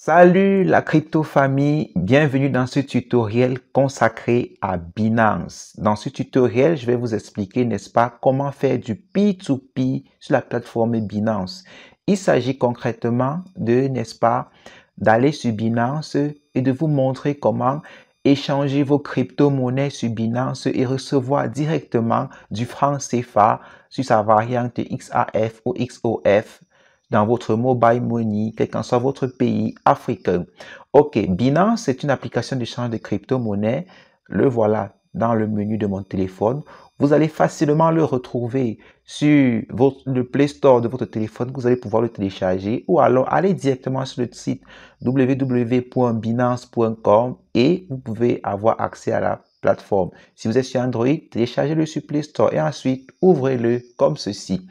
Salut la crypto famille, bienvenue dans ce tutoriel consacré à Binance. Dans ce tutoriel, je vais vous expliquer, n'est-ce pas, comment faire du P2P sur la plateforme Binance. Il s'agit concrètement de, n'est-ce pas, d'aller sur Binance et de vous montrer comment échanger vos crypto-monnaies sur Binance et recevoir directement du franc CFA sur sa variante XAF ou XOF dans votre mobile money, quel qu'en soit votre pays africain. Ok, Binance, c'est une application d'échange de crypto-monnaies. Le voilà dans le menu de mon téléphone. Vous allez facilement le retrouver sur le Play Store de votre téléphone. Vous allez pouvoir le télécharger ou alors aller directement sur le site www.binance.com et vous pouvez avoir accès à la plateforme. Si vous êtes sur Android, téléchargez-le sur Play Store et ensuite ouvrez-le comme ceci.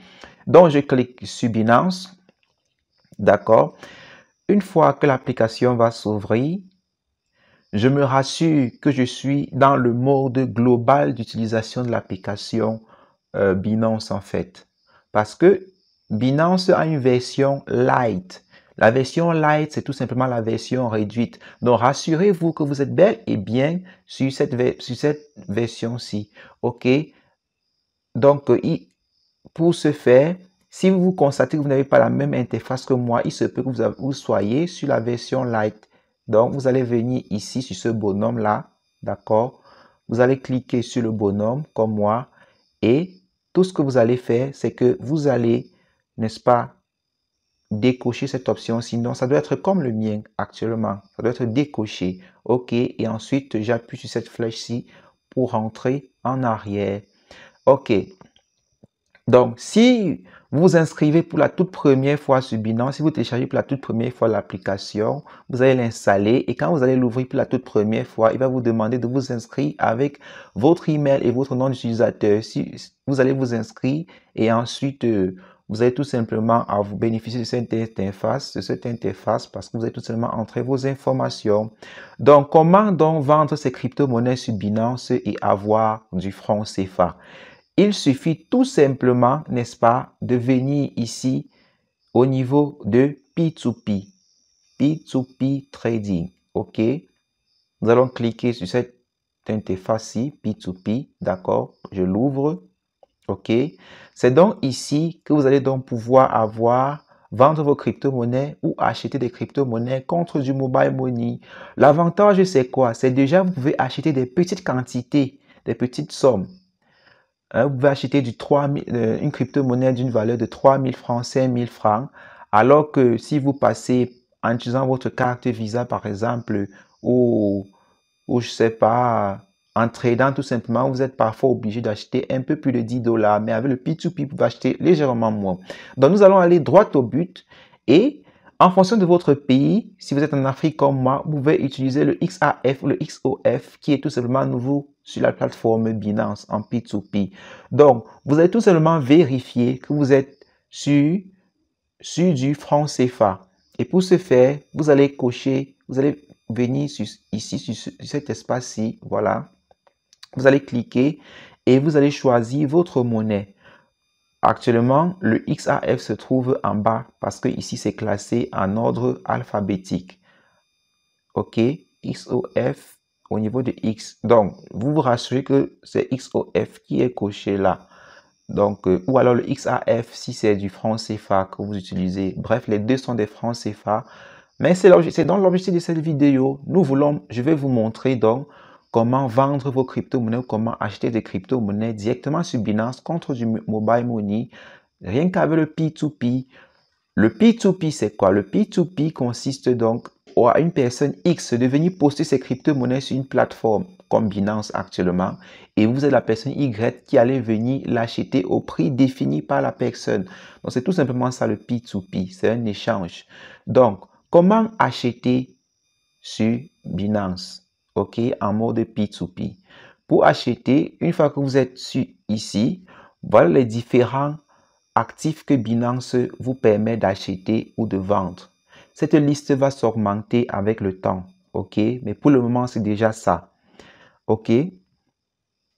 Donc, je clique sur Binance. D'accord. Une fois que l'application va s'ouvrir, je me rassure que je suis dans le mode global d'utilisation de l'application Binance en fait. Parce que Binance a une version light. La version light, c'est tout simplement la version réduite. Donc, rassurez-vous que vous êtes bel et bien sur cette version-ci. OK? Donc, pour ce faire, si vous constatez que vous n'avez pas la même interface que moi, il se peut que vous soyez sur la version light. Donc, vous allez venir ici sur ce bonhomme-là, d'accord? Vous allez cliquer sur le bonhomme comme moi et tout ce que vous allez faire, c'est que vous allez, n'est-ce pas, décocher cette option. Sinon, ça doit être comme le mien actuellement. Ça doit être décoché. OK. Et ensuite, j'appuie sur cette flèche-ci pour rentrer en arrière. OK. Donc, si vous vous inscrivez pour la toute première fois sur Binance, si vous téléchargez pour la toute première fois l'application, vous allez l'installer et quand vous allez l'ouvrir pour la toute première fois, il va vous demander de vous inscrire avec votre email et votre nom d'utilisateur. Si vous allez vous inscrire et ensuite, vous allez tout simplement à vous bénéficier de cette interface parce que vous allez tout simplement entrer vos informations. Donc, comment donc vendre ces crypto-monnaies sur Binance et avoir du franc CFA? Il suffit tout simplement, n'est-ce pas, de venir ici au niveau de P2P, P2P Trading, ok? Nous allons cliquer sur cette interface-ci, P2P, d'accord? Je l'ouvre, ok? C'est donc ici que vous allez donc pouvoir vendre vos crypto-monnaies ou acheter des crypto-monnaies contre du mobile money. L'avantage, c'est quoi? C'est déjà, vous pouvez acheter des petites quantités, des petites sommes. Vous pouvez acheter une crypto-monnaie d'une valeur de 3000 francs, 5000 francs, alors que si vous passez en utilisant votre carte Visa, par exemple, ou je sais pas, en tradant tout simplement, vous êtes parfois obligé d'acheter un peu plus de 10 $, mais avec le P2P, vous pouvez acheter légèrement moins. Donc, nous allons aller droit au but et en fonction de votre pays, si vous êtes en Afrique comme moi, vous pouvez utiliser le XAF ou le XOF qui est tout simplement nouveau sur la plateforme Binance en P2P. Donc, vous allez tout simplement vérifier que vous êtes sur du franc CFA. Et pour ce faire, vous allez cocher, vous allez venir ici sur cet espace-ci, voilà. Vous allez cliquer et vous allez choisir votre monnaie. Actuellement, le XAF se trouve en bas parce que ici c'est classé en ordre alphabétique. OK, XOF au niveau de X. Donc, vous vous rassurez que c'est XOF qui est coché là. Donc, ou alors le XAF si c'est du franc CFA que vous utilisez. Bref, les deux sont des francs CFA. Mais c'est dans l'objectif de cette vidéo. Je vais vous montrer donc comment vendre vos crypto-monnaies ou comment acheter des crypto-monnaies directement sur Binance contre du mobile money. Rien qu'avec le P2P. Le P2P, c'est quoi? Le P2P consiste donc à une personne X de venir poster ses crypto-monnaies sur une plateforme comme Binance actuellement et vous êtes la personne Y qui allait venir l'acheter au prix défini par la personne. Donc, c'est tout simplement ça le P2P, c'est un échange. Donc, comment acheter sur Binance, ok, en mode P2P? Pour acheter, une fois que vous êtes ici, voilà les différents actifs que Binance vous permet d'acheter ou de vendre. Cette liste va s'augmenter avec le temps, ok? Mais pour le moment, c'est déjà ça, ok?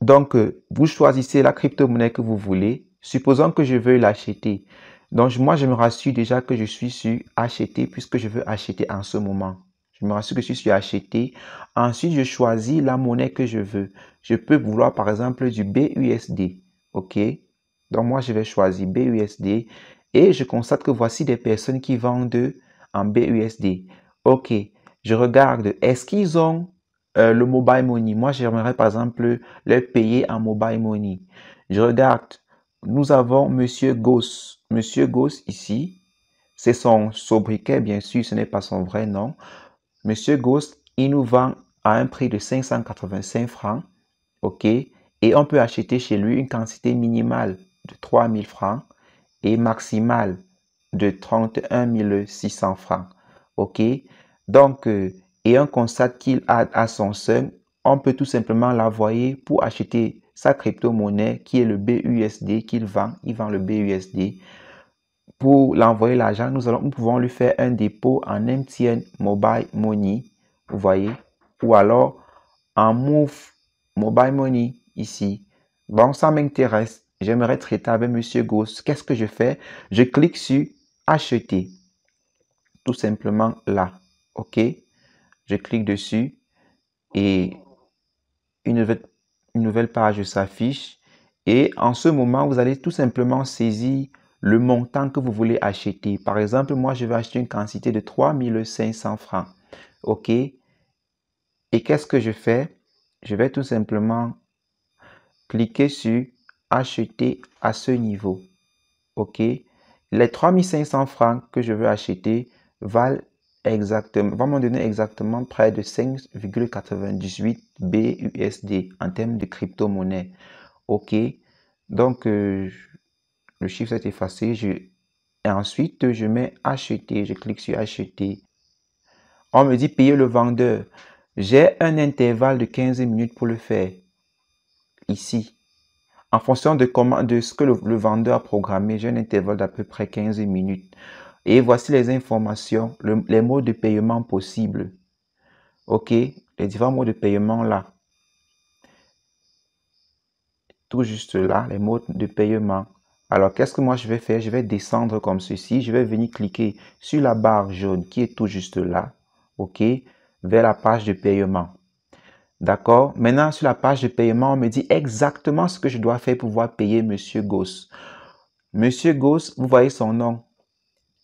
Donc, vous choisissez la crypto-monnaie que vous voulez. Supposons que je veux l'acheter. Donc, moi, je me rassure déjà que je suis sur acheter puisque je veux acheter en ce moment. Je me rassure que je suis sur acheter. Ensuite, je choisis la monnaie que je veux. Je peux vouloir, par exemple, du BUSD. OK? Donc, moi, je vais choisir BUSD et je constate que voici des personnes qui vendent en BUSD. OK. Je regarde, est-ce qu'ils ont le mobile money? Moi, j'aimerais, par exemple, leur payer en mobile money. Je regarde. Nous avons Monsieur Goss. Monsieur Goss ici, c'est son sobriquet, bien sûr, ce n'est pas son vrai nom. Monsieur Goss, il nous vend à un prix de 585 francs, ok? Et on peut acheter chez lui une quantité minimale de 3000 francs et maximale de 31 600 francs, ok? Donc, et on constate qu'il a à son seuil, on peut tout simplement l'envoyer pour acheter sa crypto-monnaie qui est le BUSD qu'il vend. Il vend le BUSD. Pour l'envoyer l'argent, nous pouvons lui faire un dépôt en MTN Mobile Money, vous voyez, ou alors en Move Mobile Money ici. Bon, ça m'intéresse. J'aimerais traiter avec Monsieur Goss. Qu'est-ce que je fais? Je clique sur acheter. Tout simplement là. OK? Je clique dessus et une nouvelle page s'affiche. Et en ce moment, vous allez tout simplement saisir le montant que vous voulez acheter. Par exemple, moi, je vais acheter une quantité de 3500 francs. OK? Et qu'est-ce que je fais? Je vais tout simplement cliquer sur acheter à ce niveau. OK? Les 3500 francs que je veux acheter vont me donner exactement près de 5,98 BUSD en termes de crypto-monnaie. OK? Donc, le chiffre s'est effacé. Et ensuite, je mets acheter. Je clique sur acheter. On me dit payer le vendeur. J'ai un intervalle de 15 minutes pour le faire. Ici. En fonction de ce que le vendeur a programmé, j'ai un intervalle d'à peu près 15 minutes. Et voici les informations, les modes de paiement possibles. OK, les différents modes de paiement là. Tout juste là, les modes de paiement. Alors, qu'est-ce que moi je vais faire? Je vais descendre comme ceci. Je vais venir cliquer sur la barre jaune qui est tout juste là. OK, vers la page de paiement. D'accord? Maintenant, sur la page de paiement, on me dit exactement ce que je dois faire pour pouvoir payer Monsieur Goss. Monsieur Goss, vous voyez son nom.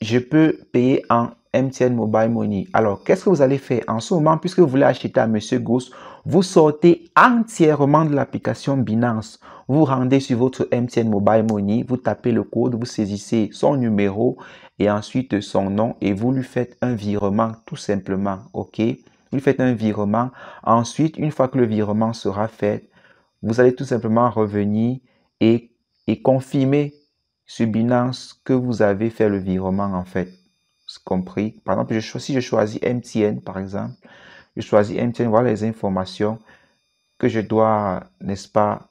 Je peux payer en MTN Mobile Money. Alors, qu'est-ce que vous allez faire? En ce moment, puisque vous voulez acheter à Monsieur Goss, vous sortez entièrement de l'application Binance. Vous rendez sur votre MTN Mobile Money, vous tapez le code, vous saisissez son numéro et ensuite son nom et vous lui faites un virement tout simplement. OK? Vous lui faites un virement. Ensuite, une fois que le virement sera fait, vous allez tout simplement revenir et confirmer sur Binance que vous avez fait le virement en fait. C'est compris. Par exemple, si je choisis MTN par exemple, je choisis MTN, voilà les informations que je dois, n'est-ce pas,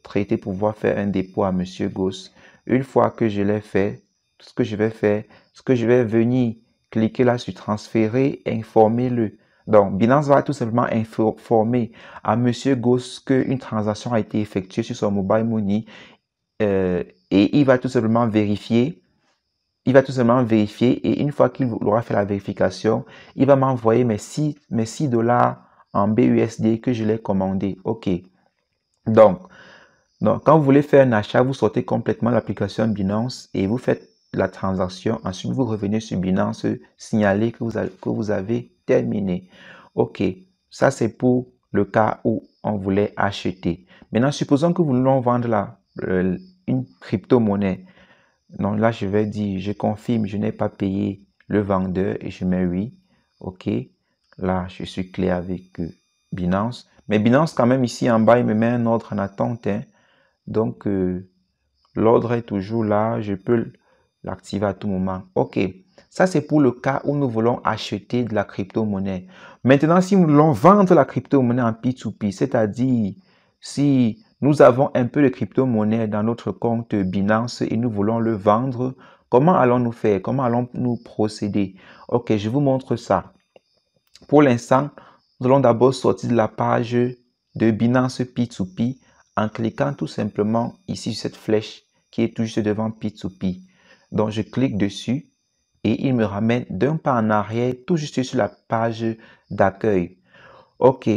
traiter pour pouvoir faire un dépôt à Monsieur Goss. Une fois que je l'ai fait, ce que je vais faire, ce que je vais venir cliquer là sur transférer, informer-le. Donc, Binance va tout simplement informer à Monsieur Goss qu'une transaction a été effectuée sur son mobile money et il va tout simplement vérifier. Il va tout simplement vérifier et une fois qu'il aura fait la vérification, il va m'envoyer mes 6 $ en BUSD que je l'ai commandé. OK. Donc, quand vous voulez faire un achat, vous sortez complètement l'application Binance et vous faites la transaction. Ensuite, vous revenez sur Binance, signaler que vous avez terminé. OK. Ça, c'est pour le cas où on voulait acheter. Maintenant, supposons que nous voulons vendre une crypto-monnaie. Donc là, je vais dire, je confirme, je n'ai pas payé le vendeur et je mets oui. OK. Là, je suis clair avec Binance. Mais Binance, quand même, ici en bas, il me met un ordre en attente. Hein. Donc, l'ordre est toujours là. Je peux l'activer à tout moment. OK. Ça, c'est pour le cas où nous voulons acheter de la crypto-monnaie. Maintenant, si nous voulons vendre la crypto-monnaie en P2P, c'est-à-dire si nous avons un peu de crypto-monnaie dans notre compte Binance et nous voulons le vendre, comment allons-nous faire? Comment allons-nous procéder? OK, je vous montre ça. Pour l'instant, nous allons d'abord sortir de la page de Binance P2P en cliquant tout simplement ici sur cette flèche qui est tout juste devant P2P. Donc, je clique dessus et il me ramène d'un pas en arrière, tout juste sur la page d'accueil. OK.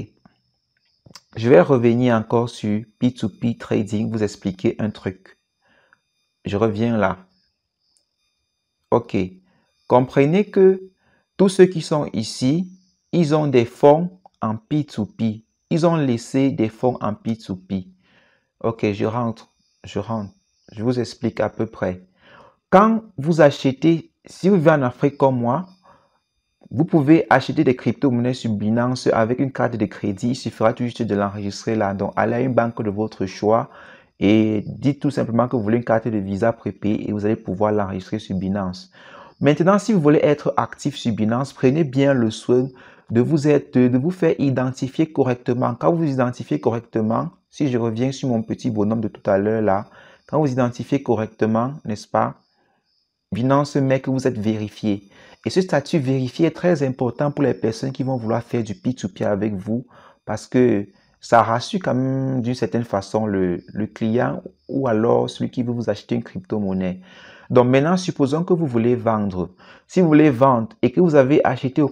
Je vais revenir encore sur P2P Trading, vous expliquer un truc. Je reviens là. OK. Comprenez que tous ceux qui sont ici, ils ont des fonds en P2P. Ils ont laissé des fonds en P2P. OK, je rentre. Je vous explique à peu près. Quand vous achetez, si vous vivez en Afrique comme moi, vous pouvez acheter des crypto-monnaies sur Binance avec une carte de crédit. Il suffira tout juste de l'enregistrer là. Donc, allez à une banque de votre choix et dites tout simplement que vous voulez une carte de Visa prépayée et vous allez pouvoir l'enregistrer sur Binance. Maintenant, si vous voulez être actif sur Binance, prenez bien le soin de vous faire identifier correctement. Quand vous vous identifiez correctement, si je reviens sur mon petit bonhomme de tout à l'heure là, quand vous identifiez correctement, n'est-ce pas, Binance met que vous êtes vérifié. Et ce statut vérifié est très important pour les personnes qui vont vouloir faire du P2P avec vous parce que ça rassure quand même d'une certaine façon le client ou alors celui qui veut vous acheter une crypto-monnaie. Donc maintenant, supposons que vous voulez vendre. Si vous voulez vendre et que vous avez acheté au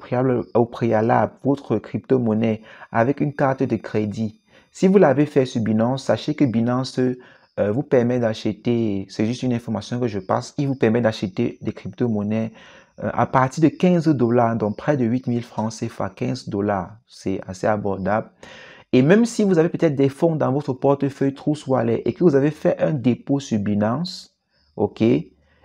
préalable votre crypto-monnaie avec une carte de crédit, si vous l'avez fait sur Binance, sachez que Binance vous permet d'acheter, c'est juste une information que je passe, il vous permet d'acheter des crypto-monnaies à partir de 15 $, donc près de 8000 francs CFA, 15 $, c'est assez abordable. Et même si vous avez peut-être des fonds dans votre portefeuille Trust Wallet et que vous avez fait un dépôt sur Binance, ok,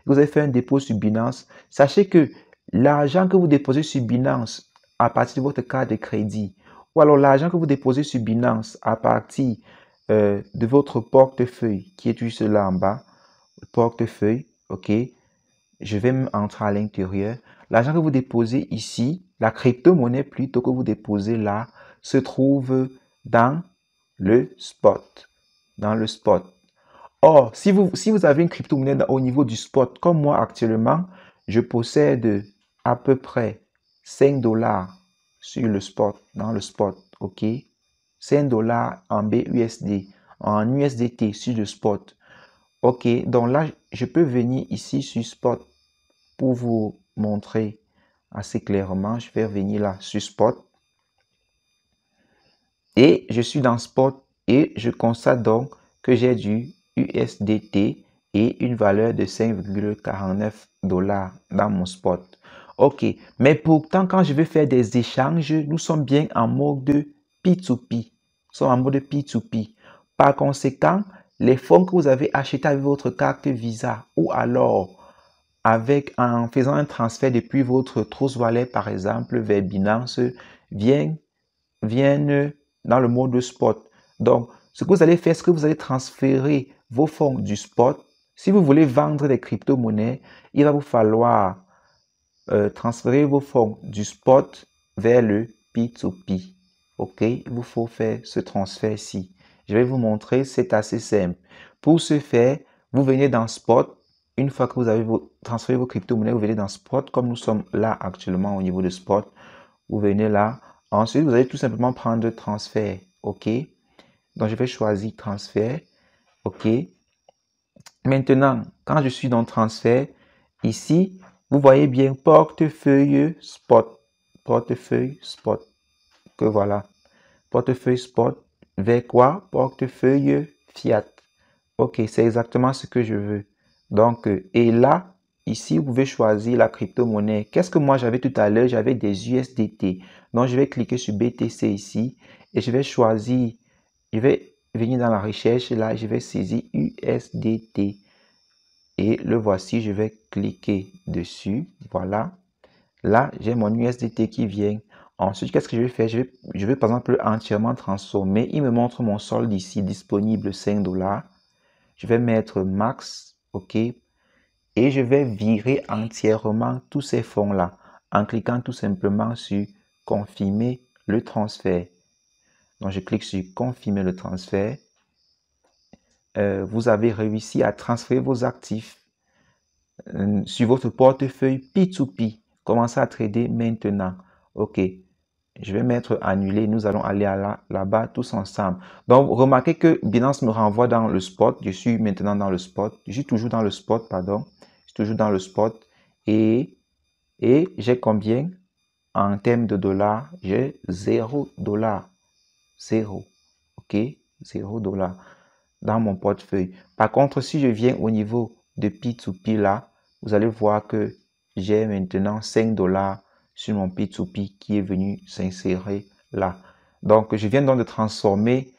vous avez fait un dépôt sur Binance, sachez que l'argent que vous déposez sur Binance à partir de votre carte de crédit, ou alors l'argent que vous déposez sur Binance à partir de votre portefeuille qui est juste là en bas, portefeuille, ok, je vais entrer à l'intérieur. L'argent que vous déposez ici, la crypto-monnaie plutôt que vous déposez là, se trouve dans le spot. Dans le spot. Or, si vous avez une crypto-monnaie au niveau du spot, comme moi actuellement, je possède à peu près 5 $ sur le spot, dans le spot, ok? 5 $ en BUSD, en USDT sur le spot. Ok, donc là, je peux venir ici sur spot pour vous montrer assez clairement. Je vais venir là sur spot. Et je suis dans spot et je constate donc que j'ai du USDT et une valeur de 5,49 $ dans mon spot. Ok, mais pourtant quand je vais faire des échanges, nous sommes bien en mode P2P. Nous sommes en mode P2P. Par conséquent, les fonds que vous avez achetés avec votre carte Visa ou alors en faisant un transfert depuis votre Trust Wallet par exemple vers Binance viennent dans le mode spot. Donc, ce que vous allez faire, c'est que vous allez transférer vos fonds du spot. Si vous voulez vendre des crypto-monnaies, il va vous falloir transférer vos fonds du spot vers le P2P. OK? Il vous faut faire ce transfert-ci. Je vais vous montrer, c'est assez simple. Pour ce faire, vous venez dans spot. Une fois que vous avez transféré vos crypto-monnaies, vous venez dans spot, comme nous sommes là actuellement au niveau de spot. Vous venez là. Ensuite, vous allez tout simplement prendre transfert. OK? Donc, je vais choisir transfert. OK? Maintenant, quand je suis dans transfert, ici, vous voyez bien portefeuille spot. Portefeuille spot. Que voilà. Portefeuille spot. Vers quoi? Portefeuille fiat. OK, c'est exactement ce que je veux. Donc, et là, ici, vous pouvez choisir la crypto-monnaie. Qu'est-ce que moi j'avais tout à l'heure? J'avais des USDT. Donc, je vais cliquer sur BTC ici et je vais choisir, je vais venir dans la recherche. Là, je vais saisir USDT. Et le voici, je vais cliquer dessus. Voilà. Là, j'ai mon USDT qui vient. Ensuite, qu'est-ce que je vais faire? Je vais par exemple entièrement transformer. Il me montre mon solde ici, disponible 5 $. Je vais mettre max, OK. Et je vais virer entièrement tous ces fonds-là en cliquant tout simplement sur confirmer le transfert. Donc, je clique sur confirmer le transfert. Vous avez réussi à transférer vos actifs sur votre portefeuille P2P. Commencez à trader maintenant. OK. Je vais mettre annuler. Nous allons aller là-bas tous ensemble. Donc, remarquez que Binance me renvoie dans le spot. Je suis maintenant dans le spot. Je suis toujours dans le spot, pardon. suis toujours dans le spot. Et j'ai combien? En termes de dollars, j'ai 0 $. 0. OK? 0 $ dans mon portefeuille. Par contre, si je viens au niveau de P2P là, vous allez voir que j'ai maintenant 5 $ sur mon P2P qui est venu s'insérer là. Donc, je viens donc de transformer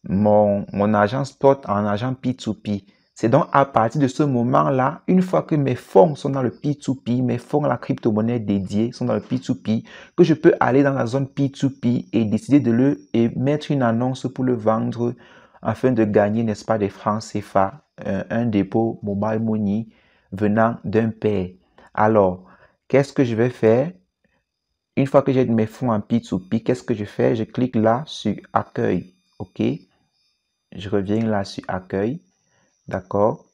mon argent spot en argent P2P. C'est donc à partir de ce moment-là, une fois que mes fonds sont dans le P2P, mes fonds à la crypto-monnaie dédiée sont dans le P2P, que je peux aller dans la zone P2P et décider et mettre une annonce pour le vendre afin de gagner, n'est-ce pas, des francs CFA, un dépôt mobile money venant d'un père. Alors, qu'est-ce que je vais faire? Une fois que j'ai mes fonds en P2P, qu'est-ce que je fais? Je clique là sur accueil. OK? Je reviens là sur accueil. D'accord?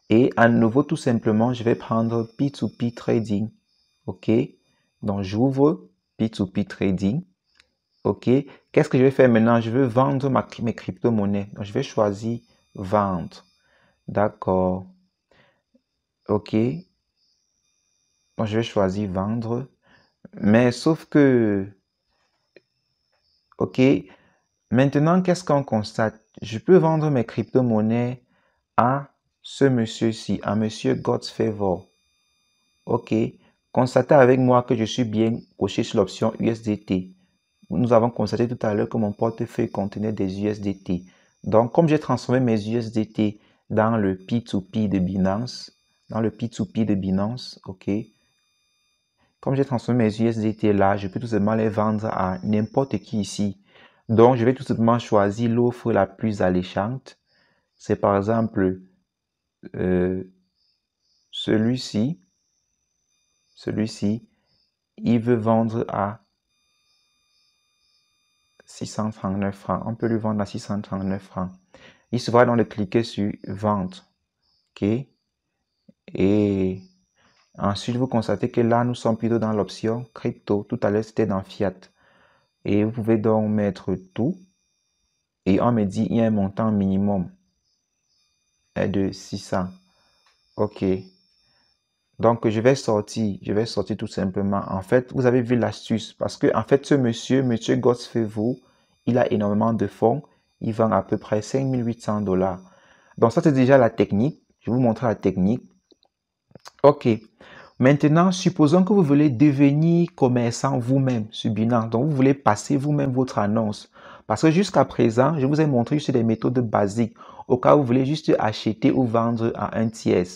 Et à nouveau, tout simplement, je vais prendre P2P Trading. OK? Donc, j'ouvre P2P Trading. OK? Qu'est-ce que je vais faire maintenant? Je veux vendre mes crypto-monnaies. Donc, je vais choisir vendre. D'accord. OK. Donc, je vais choisir vendre. Mais sauf que, OK. Maintenant, qu'est-ce qu'on constate? Je peux vendre mes crypto-monnaies à ce monsieur-ci, à monsieur God's Favor. OK. Constatez avec moi que je suis bien coché sur l'option USDT. Nous avons constaté tout à l'heure que mon portefeuille contenait des USDT. Donc, comme j'ai transformé mes USDT dans le P2P de Binance, OK. Comme j'ai transformé mes USDT là, je peux tout simplement les vendre à n'importe qui ici. Donc, je vais tout simplement choisir l'offre la plus alléchante. C'est par exemple celui-ci. Celui-ci, il veut vendre à 639 francs. On peut lui vendre à 639 francs. Il suffira donc de cliquer sur vente. OK. Et ensuite, vous constatez que là, nous sommes plutôt dans l'option crypto. Tout à l'heure, c'était dans fiat. Et vous pouvez donc mettre tout. Et on me dit, il y a un montant minimum de 600. OK. Donc, je vais sortir tout simplement. En fait, vous avez vu l'astuce parce que, en fait, ce monsieur Godfrey, il a énormément de fonds. Il vend à peu près 5800 $. Donc, ça, c'est déjà la technique. Je vais vous montrer la technique. OK. Maintenant, supposons que vous voulez devenir commerçant vous-même sur Binance. Donc, vous voulez passer vous-même votre annonce. Parce que jusqu'à présent, je vous ai montré juste des méthodes basiques au cas où vous voulez juste acheter ou vendre à un tiers.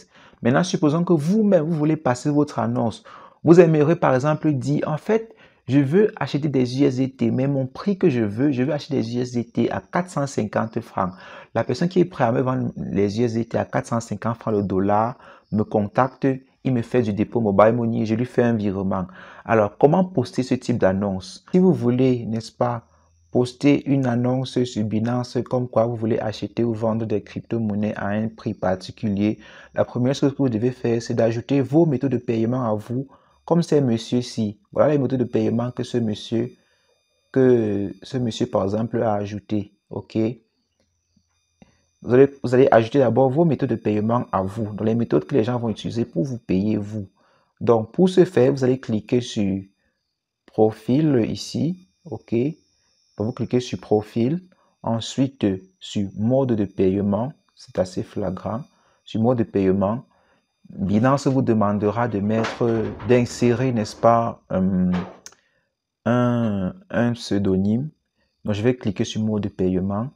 Maintenant, supposons que vous-même, vous voulez passer votre annonce. Vous aimeriez par exemple dire, en fait, je veux acheter des USDT, mais mon prix que je veux acheter des USDT à 450 francs. La personne qui est prête à me vendre les USDT à 450 francs le dollar me contacte, il me fait du dépôt mobile money, je lui fais un virement. Alors, comment poster ce type d'annonce? Si vous voulez, n'est-ce pas, poster une annonce sur Binance comme quoi vous voulez acheter ou vendre des crypto-monnaies à un prix particulier, la première chose que vous devez faire, c'est d'ajouter vos méthodes de paiement à vous, comme ces messieurs-ci. Voilà les méthodes de paiement que ce monsieur, par exemple, a ajouté. OK? Vous allez ajouter d'abord vos méthodes de paiement à vous, donc les méthodes que les gens vont utiliser pour vous payer vous. Donc, pour ce faire, vous allez cliquer sur profil ici. OK? Vous cliquez sur profil, ensuite sur mode de paiement, c'est assez flagrant. Sur mode de paiement, Binance vous demandera d'insérer, n'est-ce pas, un pseudonyme. Donc, je vais cliquer sur mode de paiement.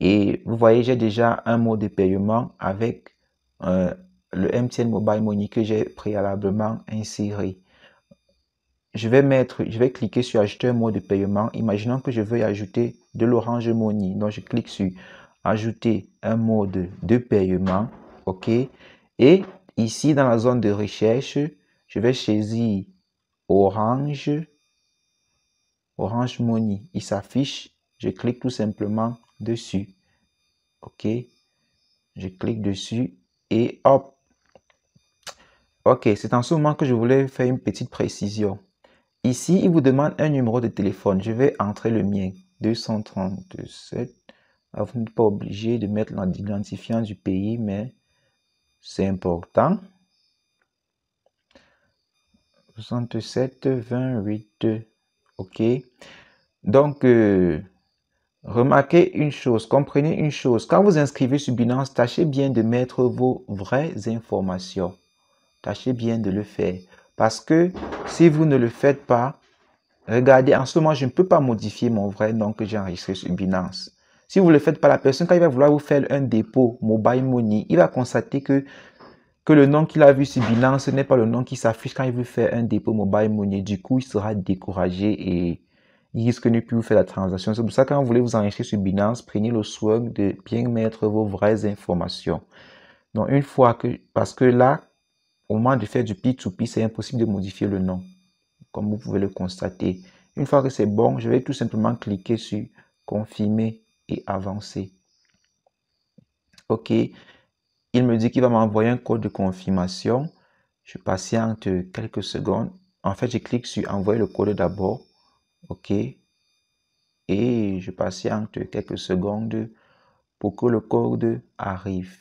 Et vous voyez, j'ai déjà un mode de paiement avec le MTN Mobile Money que j'ai préalablement inséré. Je vais cliquer sur ajouter un mode de paiement. Imaginons que je veuille ajouter de l'Orange Money. Donc, je clique sur ajouter un mode de paiement. OK. Et ici, dans la zone de recherche, je vais choisir Orange Money. Il s'affiche. Je clique tout simplement dessus. OK. Je clique dessus et hop. OK. C'est en ce moment que je voulais faire une petite précision. Ici, il vous demande un numéro de téléphone. Je vais entrer le mien. 237. Vous n'êtes pas obligé de mettre l'identifiant du pays, mais c'est important. 67, 28. OK. Donc, remarquez une chose, comprenez une chose. Quand vous inscrivez sur Binance, tâchez bien de mettre vos vraies informations. Tâchez bien de le faire. Parce que si vous ne le faites pas, regardez, en ce moment, je ne peux pas modifier mon vrai nom que j'ai enregistré sur Binance. Si vous ne le faites pas, la personne, quand il va vouloir vous faire un dépôt Mobile Money, il va constater que le nom qu'il a vu sur Binance n'est pas le nom qui s'affiche quand il veut faire un dépôt Mobile Money. Du coup, il sera découragé et il risque de ne plus vous faire la transaction. C'est pour ça que quand vous voulez vous enregistrer sur Binance, prenez le soin de bien mettre vos vraies informations. Donc, une fois que, parce que là, au moment de faire du P2P, c'est impossible de modifier le nom, comme vous pouvez le constater. Une fois que c'est bon, je vais tout simplement cliquer sur confirmer et avancer. OK. Il me dit qu'il va m'envoyer un code de confirmation. Je patiente quelques secondes. En fait, je clique sur envoyer le code d'abord. OK. Et je patiente quelques secondes pour que le code arrive.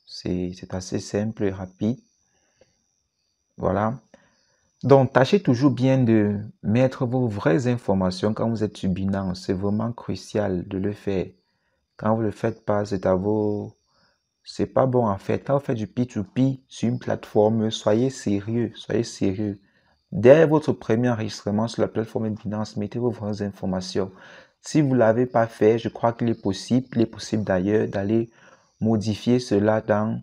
C'est assez simple et rapide. Voilà. Donc, tâchez toujours bien de mettre vos vraies informations quand vous êtes sur Binance. C'est vraiment crucial de le faire. Quand vous ne le faites pas, c'est à vos... C'est pas bon en fait. Quand vous faites du P2P sur une plateforme, soyez sérieux, soyez sérieux. Dès votre premier enregistrement sur la plateforme Binance, mettez vos vraies informations. Si vous ne l'avez pas fait, je crois qu'il est possible d'ailleurs d'aller modifier cela dans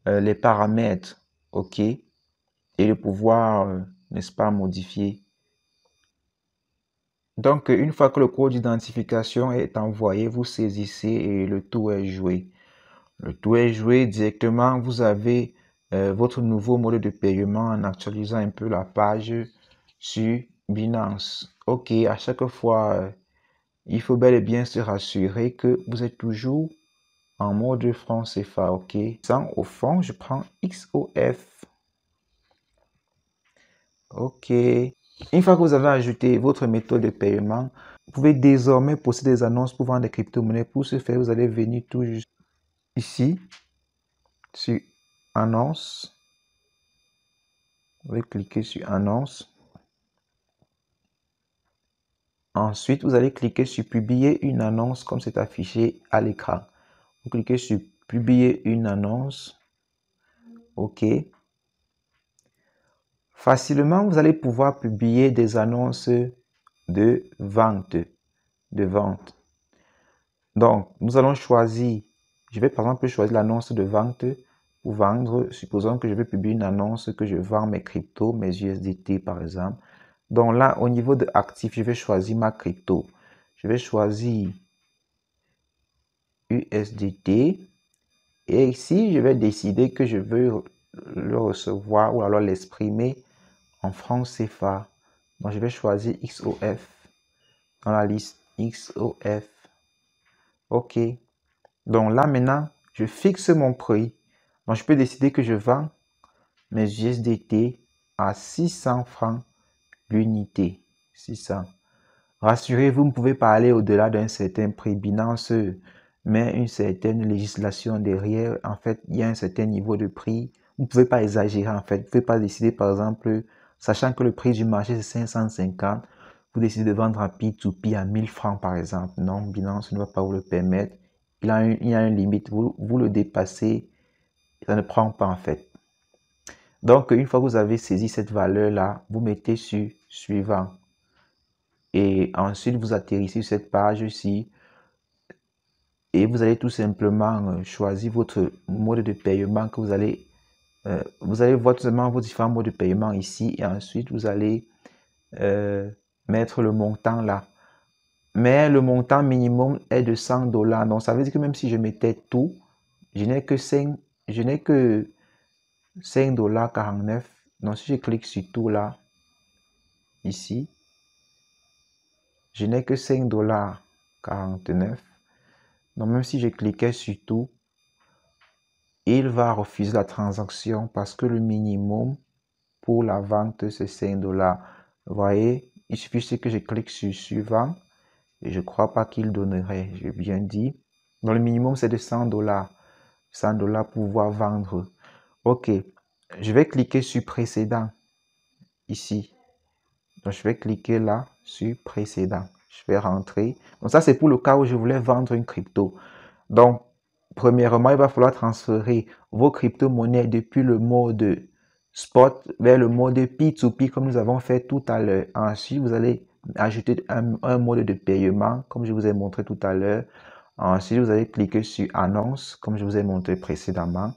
les paramètres, OK? Et de pouvoir, n'est-ce pas, modifier. Donc, une fois que le code d'identification est envoyé, vous saisissez et le tout est joué. Le tout est joué directement. Vous avez votre nouveau mode de paiement en actualisant un peu la page sur Binance. OK, à chaque fois, il faut bel et bien se rassurer que vous êtes toujours en mode franc CFA. OK, sans au fond, je prends XOF. OK. Une fois que vous avez ajouté votre méthode de paiement, vous pouvez désormais poster des annonces pour vendre des crypto-monnaies. Pour ce faire, vous allez venir tout juste ici sur Annonce. Vous allez cliquer sur Annonce. Ensuite, vous allez cliquer sur Publier une annonce comme c'est affiché à l'écran. Vous cliquez sur Publier une annonce. OK. Facilement, vous allez pouvoir publier des annonces de vente. Donc, nous allons choisir, je vais par exemple choisir l'annonce de vente pour vendre. Supposons que je vais publier une annonce que je vends mes cryptos, mes USDT par exemple. Donc là, au niveau de actifs, je vais choisir ma crypto. Je vais choisir USDT. Et ici, je vais décider que je veux le recevoir ou alors l'exprimer en francs CFA. Donc, je vais choisir XOF dans la liste XOF. OK. Donc là, maintenant, je fixe mon prix. Donc, je peux décider que je vends mes USDT à 600 francs l'unité. 600. Rassurez-vous, vous ne pouvez pas aller au-delà d'un certain prix. Binance met une certaine législation derrière. En fait, il y a un certain niveau de prix. Vous ne pouvez pas exagérer, en fait. Vous ne pouvez pas décider, par exemple, sachant que le prix du marché, c'est 550, vous décidez de vendre en P2P à 1000 francs, par exemple. Non, Binance ne va pas vous le permettre. Il y a une limite. Vous le dépassez, ça ne prend pas, en fait. Donc, une fois que vous avez saisi cette valeur-là, vous mettez sur suivant. Et ensuite, vous atterrissez sur cette page-ci et vous allez tout simplement choisir votre mode de paiement que vous allez voir tout simplement vos différents modes de paiement ici et ensuite vous allez mettre le montant là. Mais le montant minimum est de 100 $. Donc, ça veut dire que même si je mettais tout, je n'ai que 5 $49. Donc, si je clique sur tout là, ici, je n'ai que 5,49 $. Donc, même si je cliquais sur tout, il va refuser la transaction parce que le minimum pour la vente, c'est 5 $. Vous voyez, il suffit juste que je clique sur suivant et je ne crois pas qu'il donnerait, j'ai bien dit. Donc, le minimum, c'est de 100 $. 100 $, pour pouvoir vendre. Ok, je vais cliquer sur précédent ici. Donc, je vais cliquer là sur précédent. Je vais rentrer. Donc, ça, c'est pour le cas où je voulais vendre une crypto. Donc, premièrement, il va falloir transférer vos crypto-monnaies depuis le mode spot vers le mode P2P comme nous avons fait tout à l'heure. Ensuite, vous allez ajouter un mode de paiement comme je vous ai montré tout à l'heure. Ensuite, vous allez cliquer sur annonce comme je vous ai montré précédemment.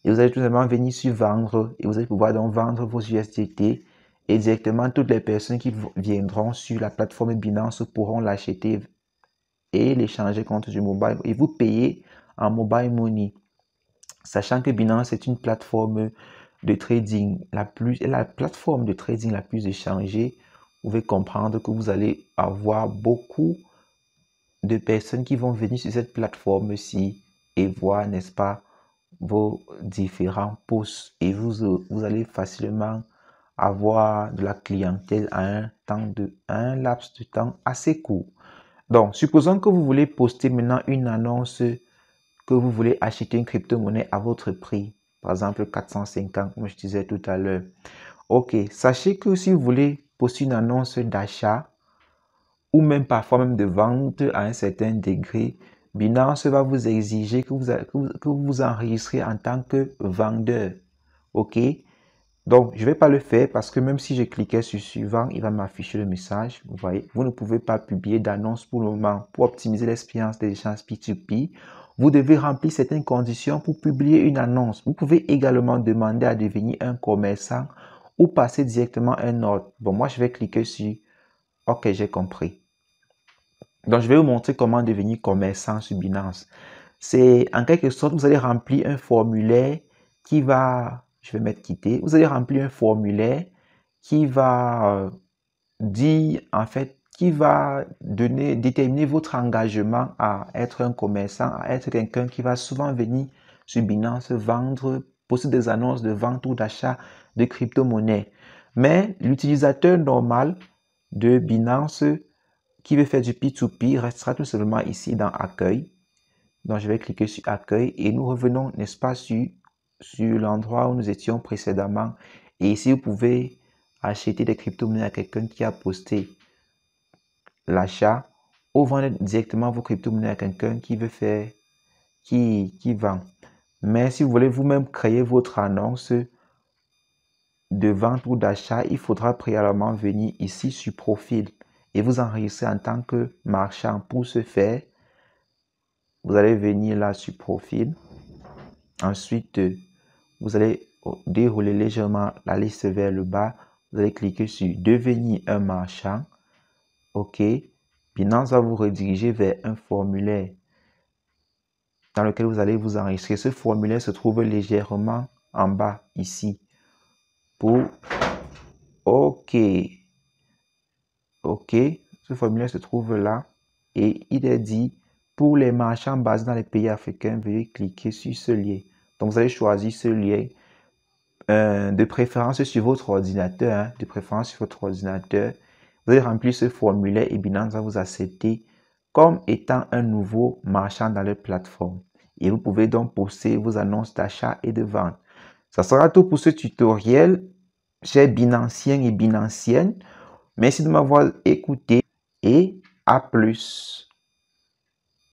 Et vous allez tout simplement venir sur vendre et vous allez pouvoir donc vendre vos USDT et directement toutes les personnes qui viendront sur la plateforme Binance pourront l'acheter et l'échanger contre du mobile et vous payer en mobile money. Sachant que Binance est une plateforme de trading la plateforme de trading la plus échangée, vous pouvez comprendre que vous allez avoir beaucoup de personnes qui vont venir sur cette plateforme-ci et voir, n'est-ce pas, vos différents posts et vous allez facilement avoir de la clientèle à un laps de temps assez court. Donc, supposons que vous voulez poster maintenant une annonce que vous voulez acheter une crypto-monnaie à votre prix, par exemple 450, comme je disais tout à l'heure. Ok, sachez que si vous voulez poster une annonce d'achat ou même parfois même de vente à un certain degré, Binance va vous exiger que vous enregistrez en tant que vendeur. Ok, donc je ne vais pas le faire parce que même si je cliquais sur suivant, il va m'afficher le message. Vous voyez, vous ne pouvez pas publier d'annonce pour le moment. Pour optimiser l'expérience des échanges P2P, vous devez remplir certaines conditions pour publier une annonce. Vous pouvez également demander à devenir un commerçant ou passer directement un ordre. Bon, moi je vais cliquer sur OK, j'ai compris. Donc, je vais vous montrer comment devenir commerçant sur Binance. C'est en quelque sorte, vous allez remplir un formulaire qui va, je vais mettre quitter, vous allez remplir un formulaire qui va dire, en fait, qui va déterminer votre engagement à être un commerçant, à être quelqu'un qui va souvent venir sur Binance vendre, poster des annonces de vente ou d'achat de crypto-monnaies. Mais l'utilisateur normal de Binance qui veut faire du P2P restera tout simplement ici dans Accueil. Donc, je vais cliquer sur Accueil et nous revenons, n'est-ce pas, sur l'endroit où nous étions précédemment. Et ici, vous pouvez acheter des crypto-monnaies à quelqu'un qui a posté l'achat ou vendre directement vos crypto-monnaies à quelqu'un qui veut faire, qui vend. Mais si vous voulez vous-même créer votre annonce de vente ou d'achat, il faudra préalablement venir ici sur Profil et vous enregistrer en tant que marchand. Pour ce faire, vous allez venir là sur Profil. Ensuite, vous allez dérouler légèrement la liste vers le bas. Vous allez cliquer sur Devenir un marchand. OK. Binance va vous rediriger vers un formulaire dans lequel vous allez vous enregistrer. Ce formulaire se trouve légèrement en bas ici. OK. OK. Ce formulaire se trouve là et il est dit pour les marchands basés dans les pays africains, veuillez cliquer sur ce lien. Donc, vous allez choisir ce lien de préférence sur votre ordinateur. De préférence sur votre ordinateur. Vous allez remplir ce formulaire et Binance va vous accepter comme étant un nouveau marchand dans leur plateforme. Et vous pouvez donc poster vos annonces d'achat et de vente. Ça sera tout pour ce tutoriel, chers Binanciens et Binanciennes. Merci de m'avoir écouté et à plus.